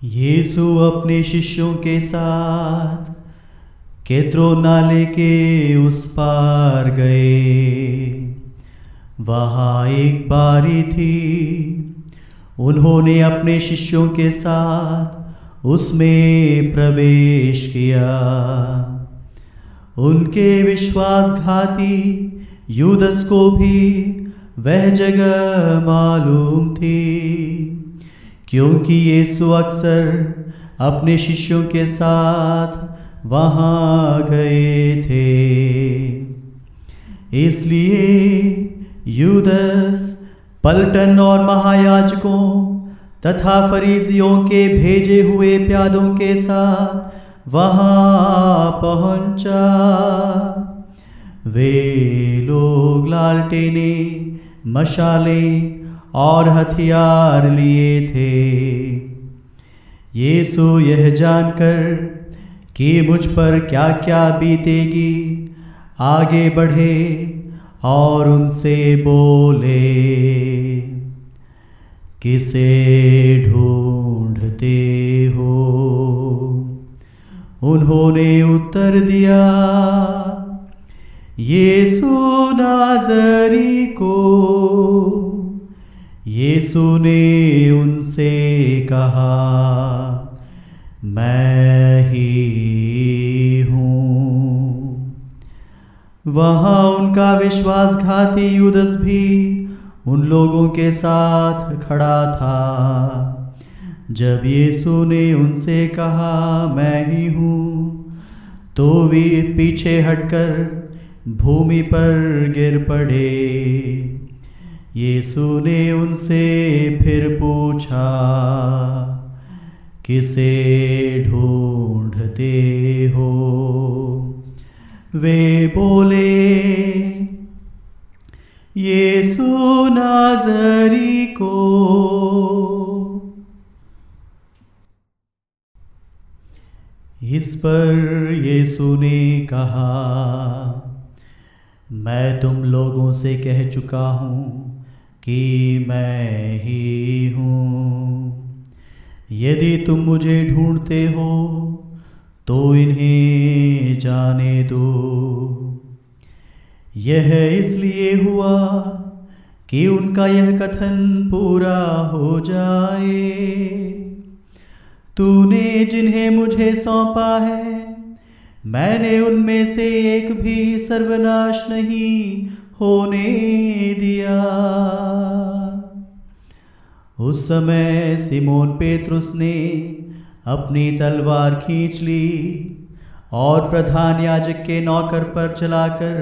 यीशु अपने शिष्यों के साथ केद्रो नाले के उस पार गए। वहाँ एक बारी थी। उन्होंने अपने शिष्यों के साथ उसमें प्रवेश किया। उनके विश्वासघाती यूदस को भी वह जगह मालूम थी, क्योंकि यीशु अक्सर अपने शिष्यों के साथ वहाँ गए थे। इसलिए यूदस पलटन और महायाजकों तथा फरीसियों के भेजे हुए प्यादों के साथ वहाँ पहुँचा। वे लोग लालटेनें, मशालें और हथियार लिए थे। यीशु यह जानकर कि मुझ पर क्या क्या बीतेगी, आगे बढ़े और उनसे बोले, किसे ढूंढते हो? उन्होंने उत्तर दिया, यीशु नाज़री को। यीशु ने उनसे कहा, मैं ही हूँ। वहाँ उनका विश्वासघाती यूदस भी उन लोगों के साथ खड़ा था। जब यीशु ने उनसे कहा, मैं ही हूँ, तो वे पीछे हटकर भूमि पर गिर पड़े। यीशु ने उनसे फिर पूछा, किसे ढूंढते हो? वे बोले, यीशु नाज़री को। इस पर यीशु ने कहा, मैं तुम लोगों से कह चुका हूँ कि मैं ही हूँ। यदि तुम मुझे ढूंढते हो तो इन्हें जाने दो। यह इसलिए हुआ कि उनका यह कथन पूरा हो जाए, तूने जिन्हें मुझे सौंपा है, मैंने उनमें से एक भी सर्वनाश नहीं होने दिया। उस समय सिमोन पेत्रुस ने अपनी तलवार खींच ली और प्रधान याजक के नौकर पर चलाकर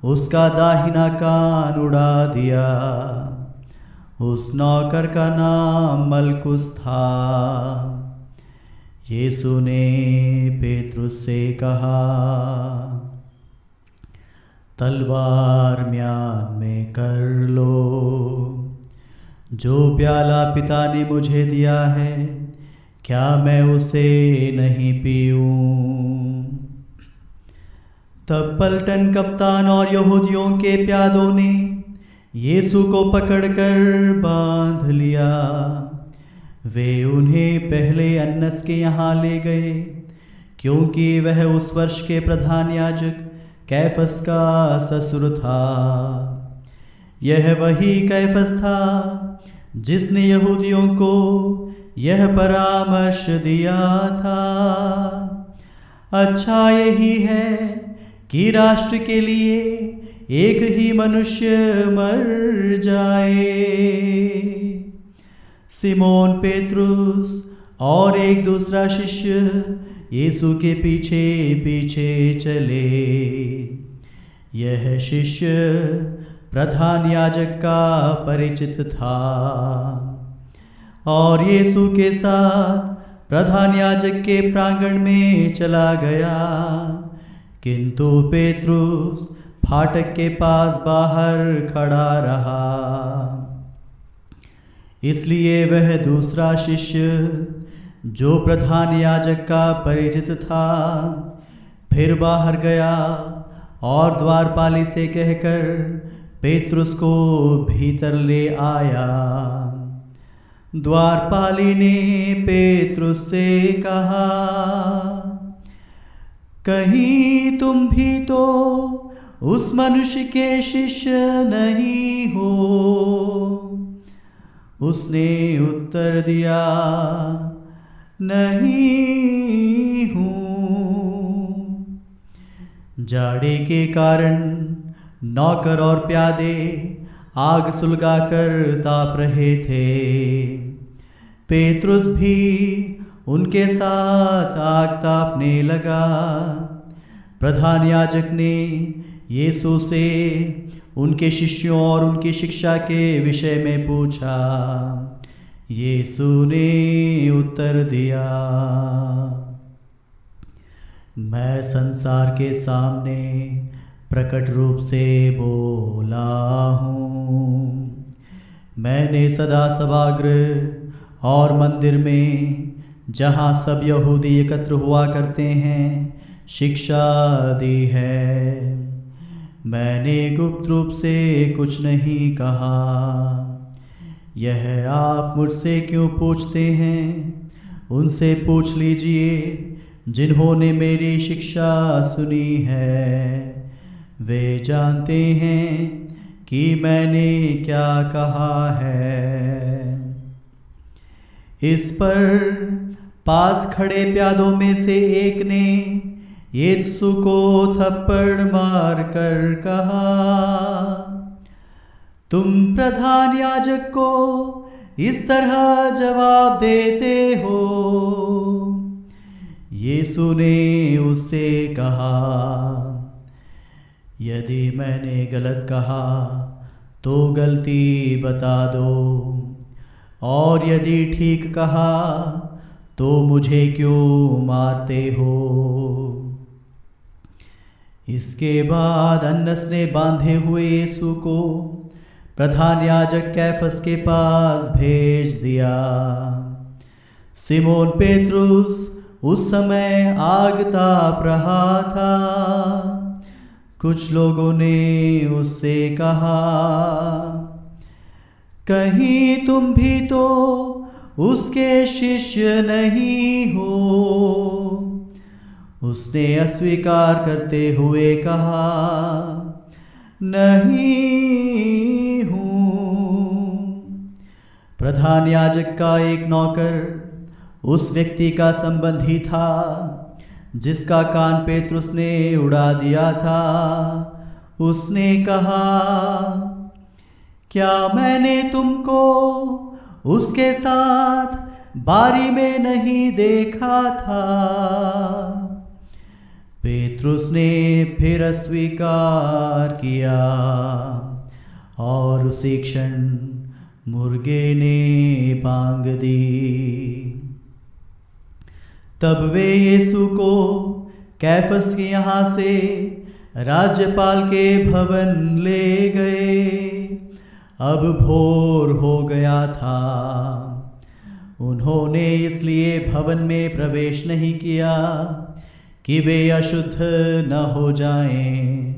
उसका दाहिना कान उड़ा दिया। उस नौकर का नाम मलकुस था। यीशु ने पेत्रुस से कहा, तलवार म्यान में कर लो। जो प्याला पिता ने मुझे दिया है, क्या मैं उसे नहीं पीऊं? तब पलटन कप्तान और यहूदियों के प्यादों ने यीशु को पकड़कर बांध लिया। वे उन्हें पहले अन्नस के यहाँ ले गए, क्योंकि वह उस वर्ष के प्रधान याजक कैफस का ससुर था। यह वही कैफस था जिसने यहूदियों को यह परामर्श दिया था, अच्छा यही है कि राष्ट्र के लिए एक ही मनुष्य मर जाए। सिमोन पेत्रुस और एक दूसरा शिष्य यीशु के पीछे पीछे चले। यह शिष्य प्रधान याजक का परिचित था और यीशु के साथ प्रधान याजक के प्रांगण में चला गया, किंतु पेत्रुस फाटक के पास बाहर खड़ा रहा। इसलिए वह दूसरा शिष्य जो प्रधान याजक का परिचित था फिर बाहर गया और द्वारपाली से कहकर पेत्रुस को भीतर ले आया। द्वारपाली ने पेतरुस से कहा, कहीं तुम भी तो उस मनुष्य के शिष्य नहीं हो? उसने उत्तर दिया, नहीं हूँ। जाड़े के कारण नौकर और प्यादे आग सुलगाकर ताप रहे थे। पेतरुस भी उनके साथ आग तापने लगा। प्रधान याजक ने यीशु से उनके शिष्यों और उनकी शिक्षा के विषय में पूछा। यीशु ने उत्तर दिया, मैं संसार के सामने प्रकट रूप से बोला हूँ। मैंने सदा सभागृह और मंदिर में, जहाँ सब यहूदी एकत्र हुआ करते हैं, शिक्षा दी है। मैंने गुप्त रूप से कुछ नहीं कहा। यह आप मुझसे क्यों पूछते हैं? उनसे पूछ लीजिए जिन्होंने मेरी शिक्षा सुनी है। वे जानते हैं कि मैंने क्या कहा है। इस पर पास खड़े प्यादों में से एक ने यीशु को थप्पड़ मार कर कहा, तुम प्रधान याजक को इस तरह जवाब देते हो? यीशु ने उससे कहा, यदि मैंने गलत कहा तो गलती बता दो, और यदि ठीक कहा तो मुझे क्यों मारते हो? इसके बाद अन्नस ने बांधे हुए यीशु को प्रधान याजक कैफस के पास भेज दिया। सिमोन पेतरुस उस समय आग ताप रहा था। कुछ लोगों ने उससे कहा, कहीं तुम भी तो उसके शिष्य नहीं हो? उसने अस्वीकार करते हुए कहा, नहीं हूँ। प्रधान याजक का एक नौकर उस व्यक्ति का संबंधी था जिसका कान पेतरुस ने उड़ा दिया था। उसने कहा, क्या मैंने तुमको उसके साथ बारी में नहीं देखा था? पेतरुस ने फिर अस्वीकार किया और उसी क्षण मुर्गे ने बांग दी। तब वे यीशु को कैफस के यहाँ से राज्यपाल के भवन ले गए। अब भोर हो गया था। उन्होंने इसलिए भवन में प्रवेश नहीं किया कि वे अशुद्ध न हो जाएं,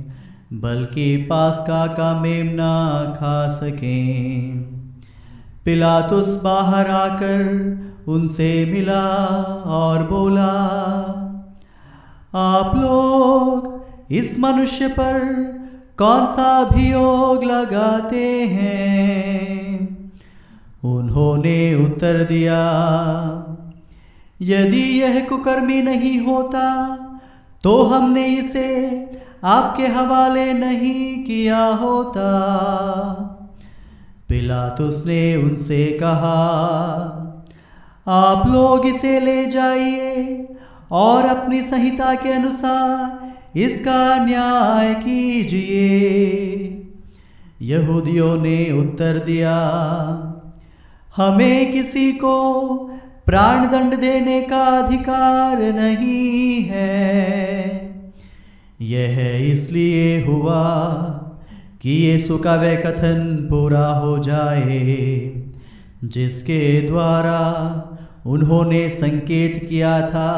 बल्कि पास्का का मेमना खा सकें। पिलातुस बाहर आकर उनसे मिला और बोला, आप लोग इस मनुष्य पर कौन सा अभियोग लगाते हैं? उन्होंने उत्तर दिया, यदि यह कुकर्मी नहीं होता तो हमने इसे आपके हवाले नहीं किया होता। पिलातुस ने उनसे कहा, आप लोग इसे ले जाइए और अपनी संहिता के अनुसार इसका न्याय कीजिए। यहूदियों ने उत्तर दिया, हमें किसी को प्राण दंड देने का अधिकार नहीं है। यह इसलिए हुआ कि यीशु का वह कथन पूरा हो जाए जिसके द्वारा उन्होंने संकेत किया था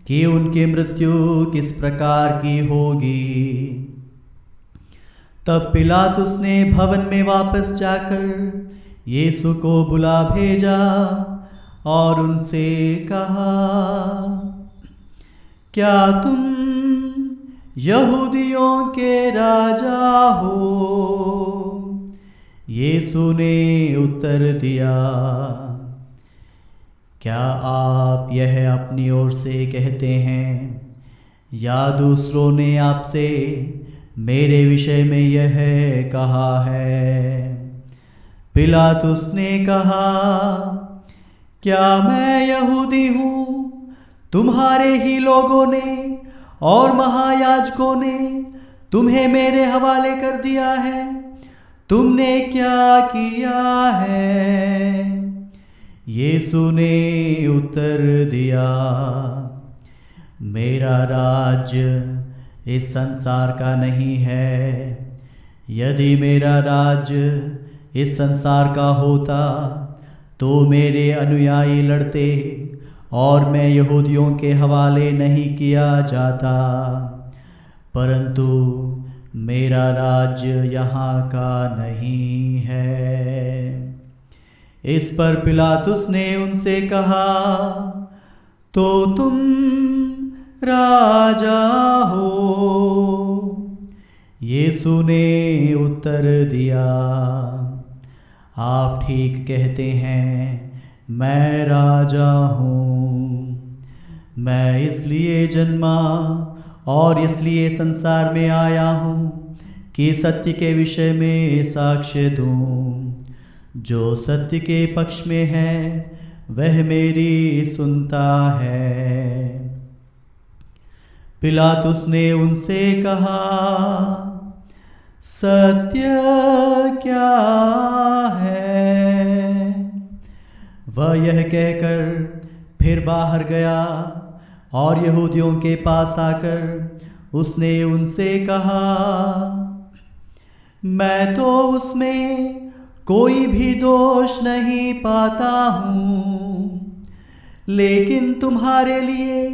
कि उनकी मृत्यु किस प्रकार की होगी। तब पिलातुस ने भवन में वापस जाकर यीशु को बुला भेजा और उनसे कहा, क्या तुम यहूदियों के राजा हो? यीशु ने उत्तर दिया, क्या आप यह अपनी ओर से कहते हैं या दूसरों ने आपसे मेरे विषय में यह कहा है? पिलातुस ने कहा, क्या मैं यहूदी हूँ? तुम्हारे ही लोगों ने और महायाजकों ने तुम्हें मेरे हवाले कर दिया है। तुमने क्या किया है? यीशु ने उत्तर दिया, मेरा राज्य इस संसार का नहीं है। यदि मेरा राज्य इस संसार का होता तो मेरे अनुयायी लड़ते और मैं यहूदियों के हवाले नहीं किया जाता, परंतु मेरा राज्य यहाँ का नहीं है। इस पर पिलातुस ने उनसे कहा, तो तुम राजा हो? यीशु ने उत्तर दिया, आप ठीक कहते हैं, मैं राजा हूँ। मैं इसलिए जन्मा और इसलिए संसार में आया हूँ कि सत्य के विषय में साक्ष्य दूँ। जो सत्य के पक्ष में है वह मेरी सुनता है। पिलातुस ने उनसे कहा, सत्य क्या है? वह यह कहकर फिर बाहर गया और यहूदियों के पास आकर उसने उनसे कहा, मैं तो उसमें कोई भी दोष नहीं पाता हूँ, लेकिन तुम्हारे लिए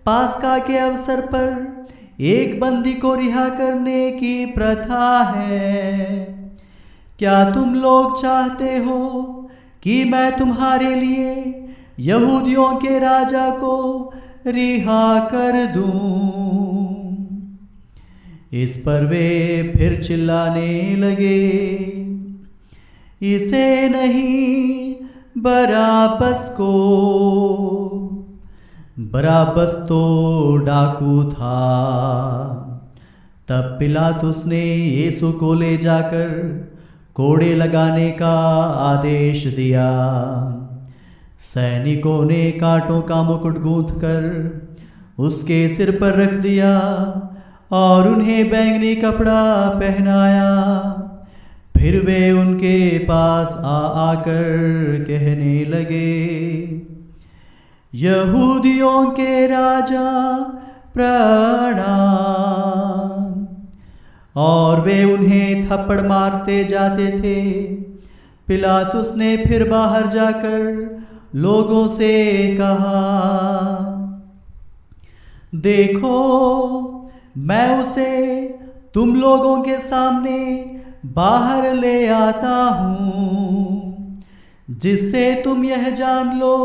पास्का के अवसर पर एक बंदी को रिहा करने की प्रथा है। क्या तुम लोग चाहते हो कि मैं तुम्हारे लिए यहूदियों के राजा को रिहा कर दूं? इस पर वे फिर चिल्लाने लगे, इसे नहीं, बराबस को। बराबस तो डाकू था। तब पिलातुस ने यीशु को ले जाकर कोड़े लगाने का आदेश दिया। सैनिकों ने कांटों का मुकुट गूंथकर उसके सिर पर रख दिया और उन्हें बैंगनी कपड़ा पहनाया। फिर वे उनके पास आकर कहने लगे, यहूदियों के राजा प्रणाम। और वे उन्हें थप्पड़ मारते जाते थे। पिलातुस ने फिर बाहर जाकर लोगों से कहा, देखो, मैं उसे तुम लोगों के सामने बाहर ले आता हूँ, जिससे तुम यह जान लो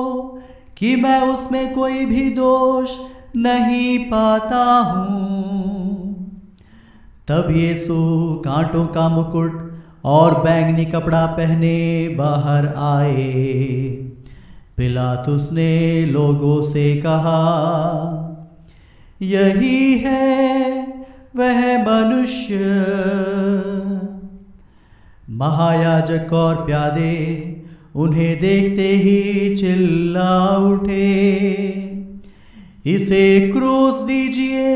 कि मैं उसमें कोई भी दोष नहीं पाता हूँ। तब यीशु कांटों का मुकुट और बैंगनी कपड़ा पहने बाहर आए। पिलातुस ने लोगों से कहा, यही है वह मनुष्य। महायाजक और प्यादे उन्हें देखते ही चिल्ला उठे, इसे क्रूस दीजिए,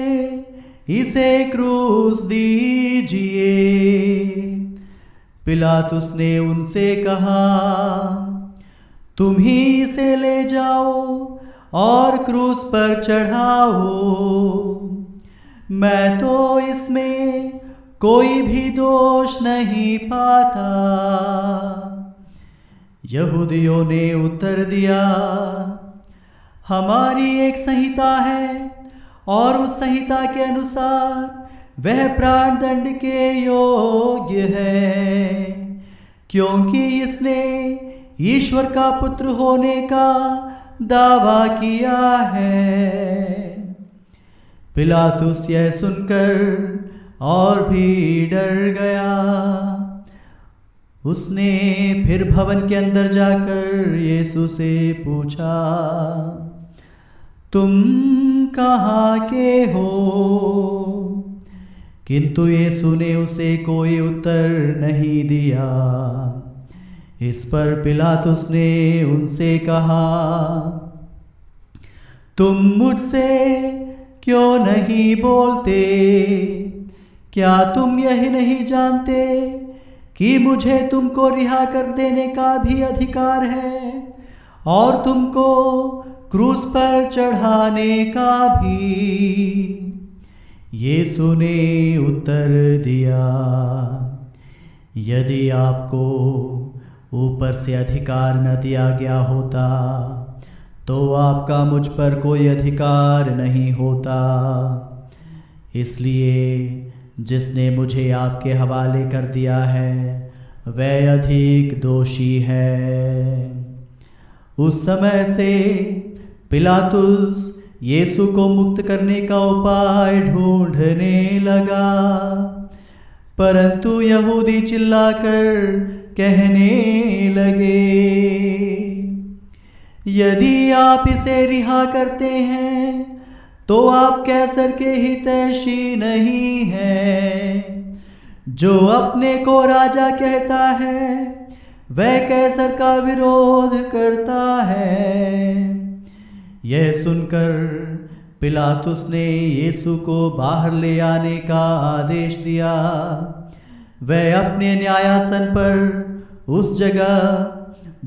इसे क्रूस दीजिए। पिलातुस ने उनसे कहा, तुम ही इसे ले जाओ और क्रूस पर चढ़ाओ। मैं तो इसमें कोई भी दोष नहीं पाता। यहूदियों ने उत्तर दिया, हमारी एक संहिता है और उस संहिता के अनुसार वह प्राण दंड के योग्य है। क्योंकि इसने ईश्वर का पुत्र होने का दावा किया है। पिलातुस यह सुनकर और भी डर गया। उसने फिर भवन के अंदर जाकर यीशु से पूछा, तुम कहाँ के हो? किंतु यीशु ने उसे कोई उत्तर नहीं दिया। इस पर पिलातुस ने उनसे कहा, तुम मुझसे क्यों नहीं बोलते? क्या तुम यही नहीं जानते कि मुझे तुमको रिहा कर देने का भी अधिकार है और तुमको क्रूस पर चढ़ाने का भी? यीशु ने उत्तर दिया, यदि आपको ऊपर से अधिकार न दिया गया होता तो आपका मुझ पर कोई अधिकार नहीं होता। इसलिए जिसने मुझे आपके हवाले कर दिया है वह अधिक दोषी है। उस समय से पिलातुस यीशु को मुक्त करने का उपाय ढूंढने लगा, परंतु यहूदी चिल्लाकर कहने लगे, यदि आप इसे रिहा करते हैं तो आप कैसर के हितैषी नहीं हैं। जो अपने को राजा कहता है वह कैसर का विरोध करता है। यह सुनकर पिलातुस ने यीशु को बाहर ले आने का आदेश दिया। वह अपने न्यायासन पर उस जगह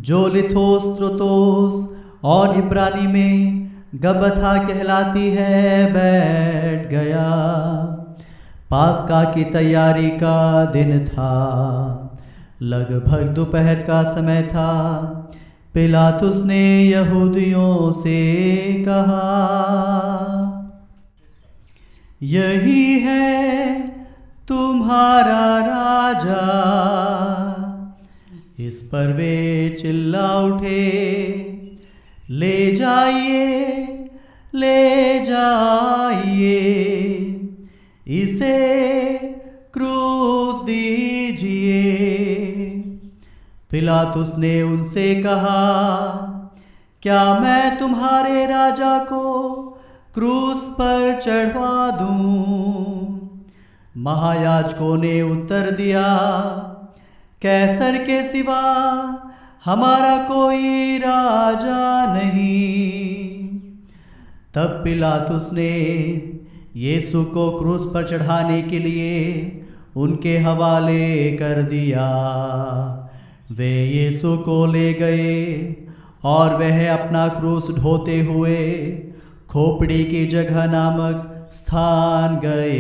जो लिथोस त्रोतोस और इब्रानी में गबथा कहलाती है बैठ गया। पास्का की तैयारी का दिन था, लगभग दोपहर का समय था। पिलातुस ने यहूदियों से कहा, यही है तुम्हारा राजा। इस पर वे चिल्ला उठे, ले जाइए, ले जाइए, इसे क्रूस दीजिए। पिलातुस ने उनसे कहा, क्या मैं तुम्हारे राजा को क्रूस पर चढ़वा दूं? महायाजकों ने उत्तर दिया, कैसर के सिवा हमारा कोई राजा नहीं। तब पिलातुस ने यीशु को क्रूस पर चढ़ाने के लिए उनके हवाले कर दिया। वे यीशु को ले गए और वह अपना क्रूस ढोते हुए खोपड़ी की जगह नामक स्थान गए।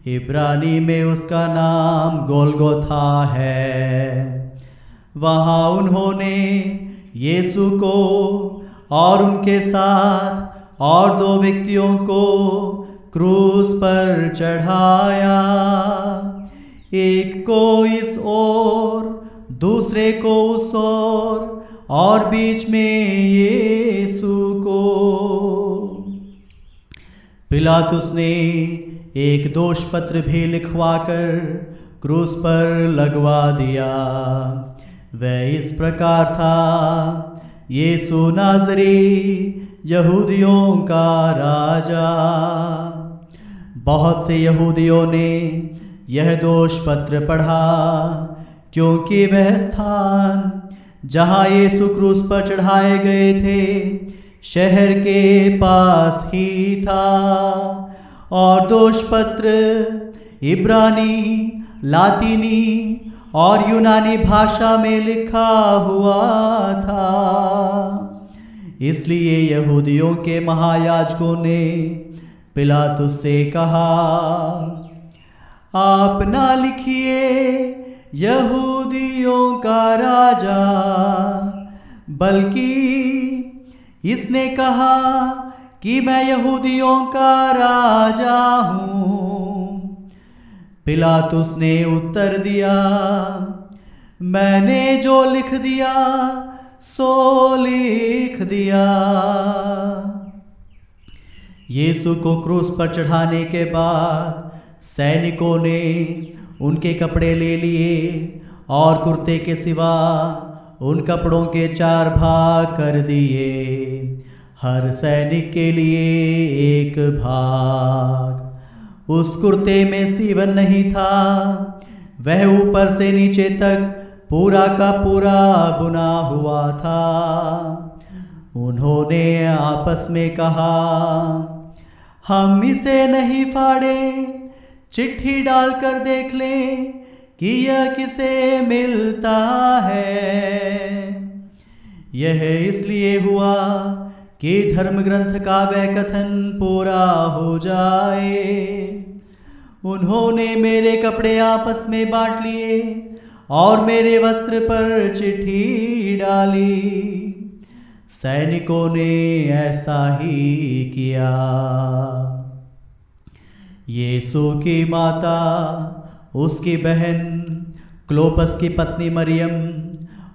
इब्रानी में उसका नाम गोलगोथा है। वहाँ उन्होंने यीशु को और उनके साथ और 2 व्यक्तियों को क्रूस पर चढ़ाया, एक को इस ओर, दूसरे को उस ओर, और बीच में यीशु को। पिलातुस ने एक दोष पत्र भी लिखवाकर क्रूस पर लगवा दिया। वह इस प्रकार था, यीशु नाज़री, यहूदियों का राजा। बहुत से यहूदियों ने यह दोष पत्र पढ़ा, क्योंकि वह स्थान जहाँ यीशु क्रूस पर चढ़ाए गए थे शहर के पास ही था, और दोष पत्र इब्रानी, लातीनी और यूनानी भाषा में लिखा हुआ था। इसलिए यहूदियों के महायाजकों ने पिलातुस से कहा, आप ना लिखिए यहूदियों का राजा, बल्कि इसने कहा कि मैं यहूदियों का राजा हूँ। पिलातुस ने उत्तर दिया, मैंने जो लिख दिया सो लिख दिया। यीशु को क्रूस पर चढ़ाने के बाद सैनिकों ने उनके कपड़े ले लिए और कुर्ते के सिवा उन कपड़ों के 4 भाग कर दिए, हर सैनिक के लिए एक भाग। उस कुर्ते में सीवन नहीं था, वह ऊपर से नीचे तक पूरा का पूरा बुना हुआ था। उन्होंने आपस में कहा, हम इसे नहीं फाड़े, चिट्ठी डालकर देख लें कि यह किसे मिलता है। यह इसलिए हुआ कि धर्म ग्रंथ का वह कथन पूरा हो जाए। उन्होंने मेरे कपड़े आपस में बांट लिए और मेरे वस्त्र पर चिट्ठी डाली। सैनिकों ने ऐसा ही किया। यीशु की माता, उसकी बहन, क्लोपस की पत्नी मरियम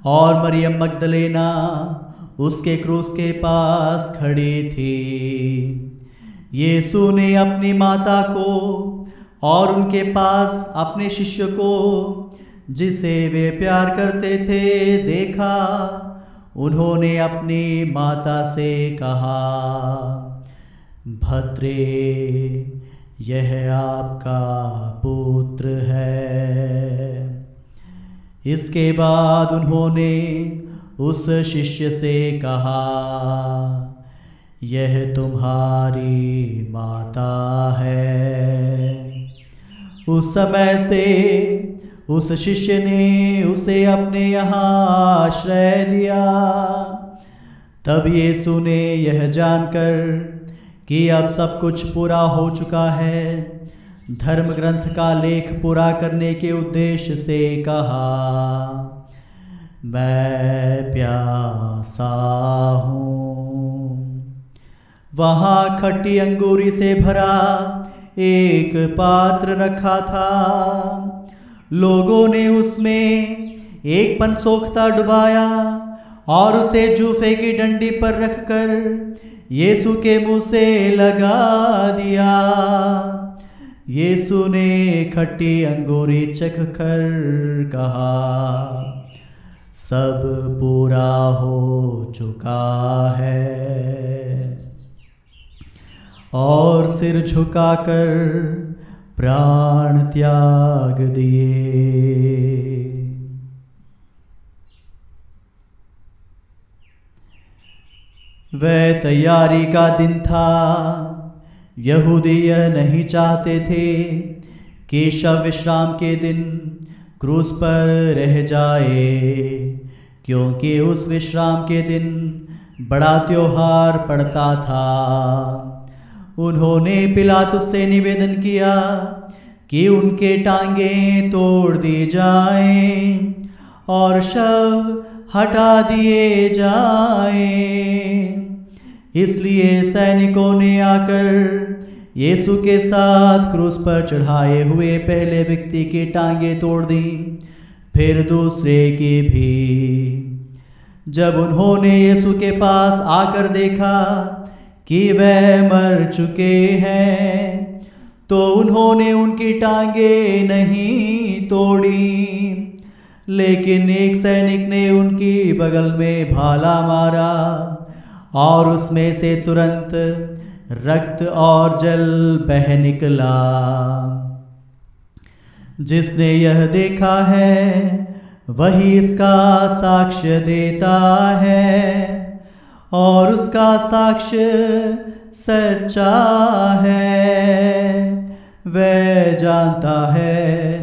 और मरियम मगदलेना उसके क्रूस के पास खड़ी थी। यीशु ने अपनी माता को और उनके पास अपने शिष्य को, जिसे वे प्यार करते थे, देखा। उन्होंने अपनी माता से कहा, भद्रे, यह आपका पुत्र है। इसके बाद उन्होंने उस शिष्य से कहा, यह तुम्हारी माता है। उस समय से उस शिष्य ने उसे अपने यहाँ आश्रय दिया। तब यीशु ने यह जानकर कि अब सब कुछ पूरा हो चुका है, धर्म ग्रंथ का लेख पूरा करने के उद्देश्य से कहा, मैं प्यासा हूँ। वहाँ खट्टी अंगूरी से भरा एक पात्र रखा था। लोगों ने उसमें एक पनसोखता डुबाया और उसे जूफे की डंडी पर रखकर यीशु के मुंह से लगा दिया। यीशु ने खट्टी अंगूरी चख कर कहा, सब पूरा हो चुका है, और सिर झुकाकर प्राण त्याग दिए। वह तैयारी का दिन था। यहूदी यह नहीं चाहते थे कि शव विश्राम के दिन क्रूस पर रह जाए, क्योंकि उस विश्राम के दिन बड़ा त्योहार पड़ता था। उन्होंने पिलातुस से निवेदन किया कि उनके टांगें तोड़ दी जाएं और शव हटा दिए जाएं। इसलिए सैनिकों ने आकर यीशु के साथ क्रूस पर चढ़ाए हुए पहले व्यक्ति की टांगें तोड़ दी, फिर दूसरे की भी। जब उन्होंने यीशु के पास आकर देखा कि वह मर चुके हैं, तो उन्होंने उनकी टांगें नहीं तोड़ी। लेकिन एक सैनिक ने उनकी बगल में भाला मारा और उसमें से तुरंत रक्त और जल बह निकला। जिसने यह देखा है वही इसका साक्ष्य देता है, और उसका साक्ष्य सच्चा है। वह जानता है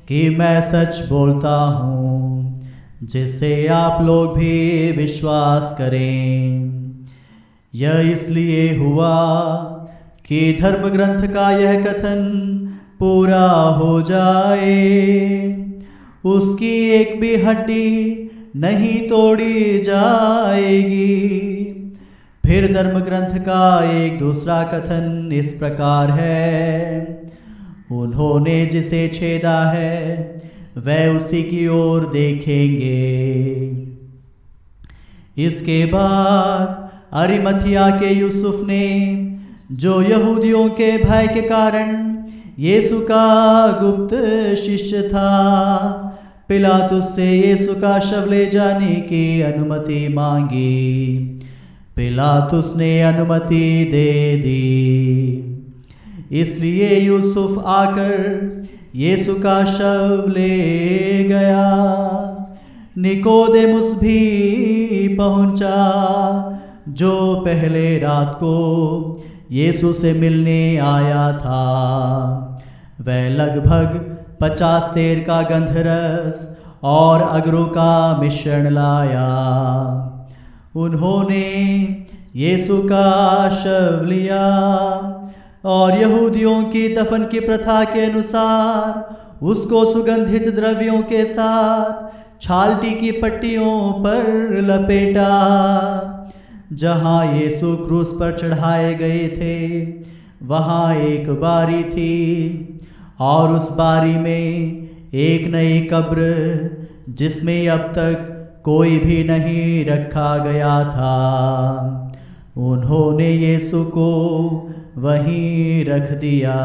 कि मैं सच बोलता हूँ, जिससे आप लोग भी विश्वास करें। यह इसलिए हुआ कि धर्म ग्रंथ का यह कथन पूरा हो जाए, उसकी एक भी हड्डी नहीं तोड़ी जाएगी। फिर धर्म ग्रंथ का एक दूसरा कथन इस प्रकार है, उन्होंने जिसे छेदा है वह उसी की ओर देखेंगे। इसके बाद अरिमथिया के यूसुफ ने, जो यहूदियों के भय के कारण यीशु का गुप्त शिष्य था, पिलातुस से यीशु का शव ले जाने की अनुमति मांगी। पिलातुस ने अनुमति दे दी। इसलिए यूसुफ आकर यीशु का शव ले गया। निकोदेमुस भी पहुंचा, जो पहले रात को यीशु से मिलने आया था। वह लगभग 50 सेर का गंधरस और अगरू का मिश्रण लाया। उन्होंने यीशु का शव लिया और यहूदियों की दफन की प्रथा के अनुसार उसको सुगंधित द्रव्यों के साथ छालटी की पट्टियों पर लपेटा। जहाँ यीशु क्रूस पर चढ़ाए गए थे, वहाँ एक बारी थी और उस बारी में एक नई कब्र, जिसमें अब तक कोई भी नहीं रखा गया था। उन्होंने यीशु को वहीं रख दिया,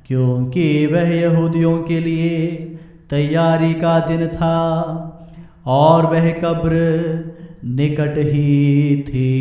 क्योंकि वह यहूदियों के लिए तैयारी का दिन था और वह कब्र निकट ही थी।